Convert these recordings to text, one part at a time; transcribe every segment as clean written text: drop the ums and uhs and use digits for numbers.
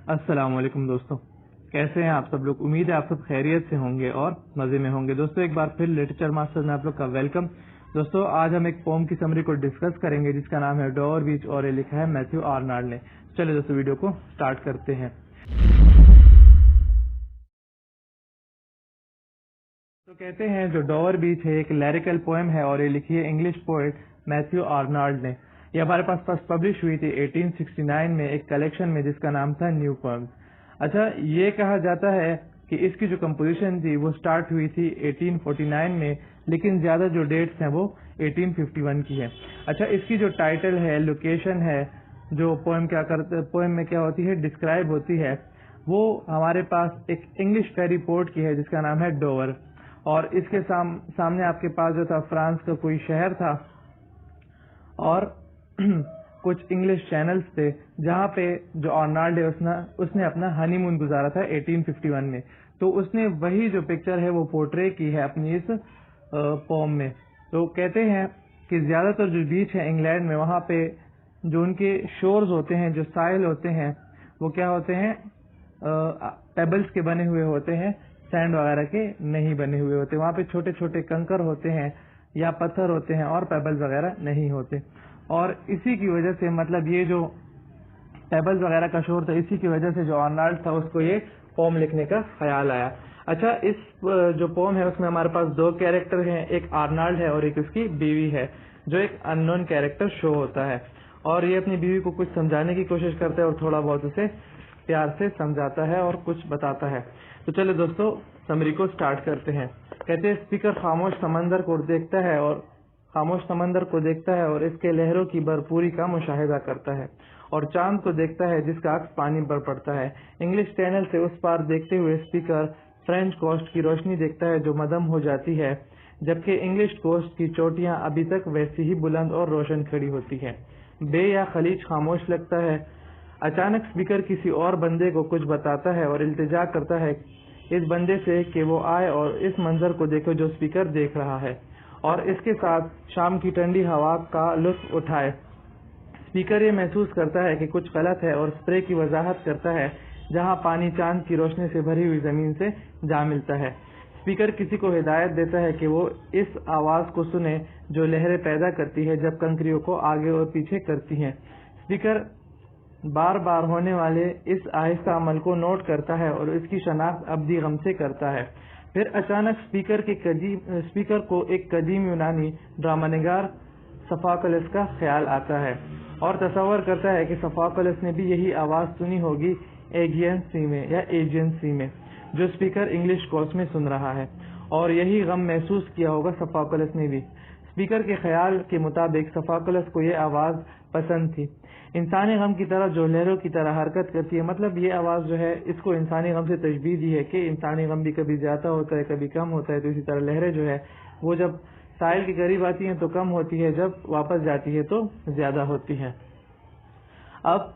अस्सलाम वालेकुम दोस्तों, कैसे हैं आप सब लोग। उम्मीद है आप सब खैरियत से होंगे और मजे में होंगे। दोस्तों एक बार फिर लिटरेचर मास्टर में आप लोग का वेलकम। दोस्तों आज हम एक पोम की समरी को डिस्कस करेंगे जिसका नाम है डोवर बीच और ये लिखा है मैथ्यू आर्नाल्ड ने। चलिए दोस्तों वीडियो को स्टार्ट करते हैं। तो कहते हैं जो डोवर बीच है एक लिरिकल पोएम है और ये लिखी है इंग्लिश पोएट मैथ्यू आर्नाल्ड ने। ये हमारे पास फर्स्ट पब्लिश हुई थी 1869 में एक कलेक्शन में जिसका नाम था न्यू पोएम्स। अच्छा, ये कहा जाता है कि इसकी जो कंपोजिशन थी वो स्टार्ट हुई थी 1849 में, लेकिन ज्यादा जो डेट्स हैं वो 1851 की है। अच्छा, इसकी जो टाइटल है, लोकेशन है, जो पोएम में क्या होती है डिस्क्राइब होती है, वो हमारे पास एक इंग्लिश फेरी पोर्ट की है जिसका नाम है डोवर। और इसके सामने आपके पास जो था फ्रांस का कोई शहर था और कुछ इंग्लिश चैनल्स थे जहाँ पे जो आर्नाल्ड है उसने अपना हनीमून गुजारा था 1851 में। तो उसने वही जो पिक्चर है वो पोर्ट्रे की है अपनी इस पोम में। तो कहते हैं कि ज्यादातर जो बीच है इंग्लैंड में, वहाँ पे जो उनके शोर्स होते हैं, जो साहिल होते हैं, वो क्या होते हैं, पेबल्स के बने हुए होते हैं, सैंड वगैरह के नहीं बने हुए होते। वहाँ पे छोटे छोटे कंकर होते हैं या पत्थर होते हैं और पेबल्स वगैरह नहीं होते। और इसी की वजह से, मतलब ये जो पेबल्स वगैरह का शोर था, इसी की वजह से जो आर्नाल्ड था उसको ये पोम लिखने का ख्याल आया। अच्छा, इस जो पोम है उसमें हमारे पास दो कैरेक्टर हैं, एक आर्नाल्ड है और एक उसकी बीवी है, जो एक अननोन कैरेक्टर शो होता है और ये अपनी बीवी को कुछ समझाने की कोशिश करता है और थोड़ा बहुत उसे प्यार से समझाता है और कुछ बताता है। तो चलो दोस्तों समरी को स्टार्ट करते हैं। कहते हैं स्पीकर खामोश समंदर को देखता है और इसके लहरों की भरपूरी का मुशाहिदा करता है और चांद को देखता है जिसका अक्स पानी पर पड़ता है। इंग्लिश चैनल से उस पार देखते हुए स्पीकर फ्रेंच कोस्ट की रोशनी देखता है जो मदम हो जाती है, जबकि इंग्लिश कोस्ट की चोटियां अभी तक वैसी ही बुलंद और रोशन खड़ी होती है। बे या खलीज खामोश लगता है। अचानक स्पीकर किसी और बंदे को कुछ बताता है और इल्तिजा करता है इस बंदे से कि वो आए और इस मंजर को देखो जो स्पीकर देख रहा है और इसके साथ शाम की ठंडी हवा का लुत्फ उठाए। स्पीकर ये महसूस करता है कि कुछ गलत है और स्प्रे की वजाहत करता है जहां पानी चांद की रोशनी से भरी हुई जमीन से जा मिलता है। स्पीकर किसी को हिदायत देता है कि वो इस आवाज को सुने जो लहरें पैदा करती है जब कंकरियों को आगे और पीछे करती हैं। स्पीकर बार बार होने वाले इस आहिस्ता अमल को नोट करता है और इसकी शनाख्त अब्दी गम से करता है। फिर अचानक स्पीकर को एक कदीम यूनानी ड्रामानिगार सफाकलस का ख्याल आता है और तसव्वुर करता है कि सफाकलस ने भी यही आवाज सुनी होगी एजियन सी में जो स्पीकर इंग्लिश कोर्स में सुन रहा है, और यही गम महसूस किया होगा सफाकलस ने भी। स्पीकर के ख्याल के मुताबिक सफाकलस को ये आवाज पसंद थी, इंसानी गम की तरह जो लहरों की तरह हरकत करती है। मतलब ये आवाज जो है इसको इंसानी गम से तशबीह दी है कि इंसानी गम भी कभी ज्यादा होता है कभी कम होता है, तो इसी तरह लहरें जो है वो जब साहिल के करीब आती हैं तो कम होती है, जब वापस जाती है तो ज्यादा होती है। अब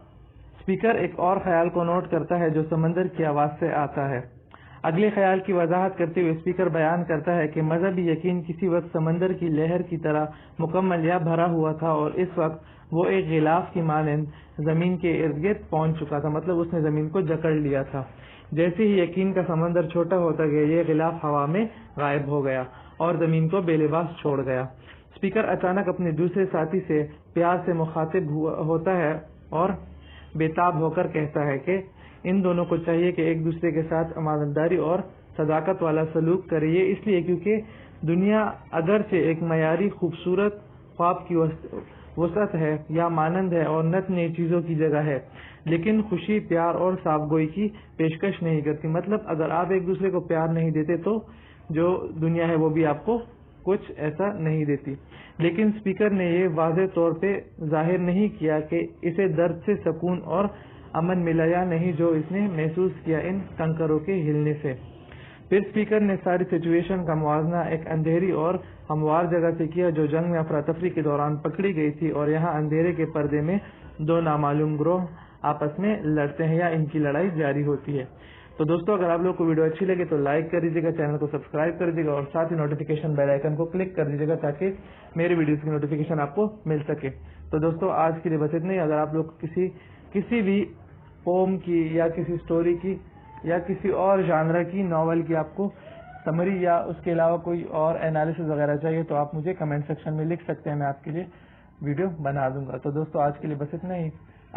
स्पीकर एक और ख्याल को नोट करता है जो समंदर की आवाज से आता है। अगले ख्याल की वजाहत करते हुए स्पीकर बयान करता है कि मजहबी यकीन किसी वक्त समंदर की लहर की तरह मुकम्मल या भरा हुआ था और इस वक्त वो एक गिलाफ की मानंद जमीन के इर्द गिर्द पहुंच चुका था, मतलब उसने जमीन को जकड़ लिया था। जैसे ही यकीन का समंदर छोटा होता गया, ये गिलाफ हवा में गायब हो गया और जमीन को बेलिबास छोड़ गया। स्पीकर अचानक अपने दूसरे साथी से प्यार से मुखातिब होता है और बेताब होकर कहता है कि इन दोनों को चाहिए कि एक दूसरे के साथ अमानतदारी और सदाकत वाला सलूक करे। ये इसलिए क्योंकि दुनिया अगरचे एक मयारी खूबसूरत ख्वाब की वसअत है या मानंद है और नत नई चीजों की जगह है, लेकिन खुशी, प्यार और साफगोई की पेशकश नहीं करती। मतलब अगर आप एक दूसरे को प्यार नहीं देते तो जो दुनिया है वो भी आपको कुछ ऐसा नहीं देती। लेकिन स्पीकर ने ये वाज़ेह तौर पे जाहिर नहीं किया कि इसे दर्द से सुकून और अमन मिला या नहीं जो इसने महसूस किया इन कंकरों के हिलने से। फिर स्पीकर ने सारी सिचुएशन का मुआवजा एक अंधेरी और हमवार जगह से किया जो जंग में अफरा तफरी के दौरान पकड़ी गई थी, और यहाँ अंधेरे के पर्दे में दो नामालूम ग्रोह आपस में लड़ते हैं या इनकी लड़ाई जारी होती है। तो दोस्तों अगर आप लोग को वीडियो अच्छी लगे तो लाइक कर दीजिएगा, चैनल को सब्सक्राइब कर दीजिएगा और साथ ही नोटिफिकेशन बेल आइकन को क्लिक कर दीजिएगा ताकि मेरे वीडियोस की नोटिफिकेशन आपको मिल सके। तो दोस्तों आज के लिए बस इतना ही। अगर आप लोग किसी भी پوم کی یا کسی اسٹوری کی یا کسی اور جانرا کی ناول کی آپ کو سمری یا اس کے علاوہ کوئی اور انالیسز وغیرہ چاہیے تو آپ مجھے کمنٹ سیکشن میں لکھ سکتے ہیں، میں آپ کے لیے ویڈیو بنا دوں گا. تو دوستو آج کے لیے بس اتنا ہی،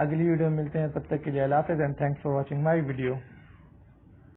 اگلی ویڈیو میں ملتے ہیں، تب تک کے لیے اللہ حافظ and thanks for watching my video.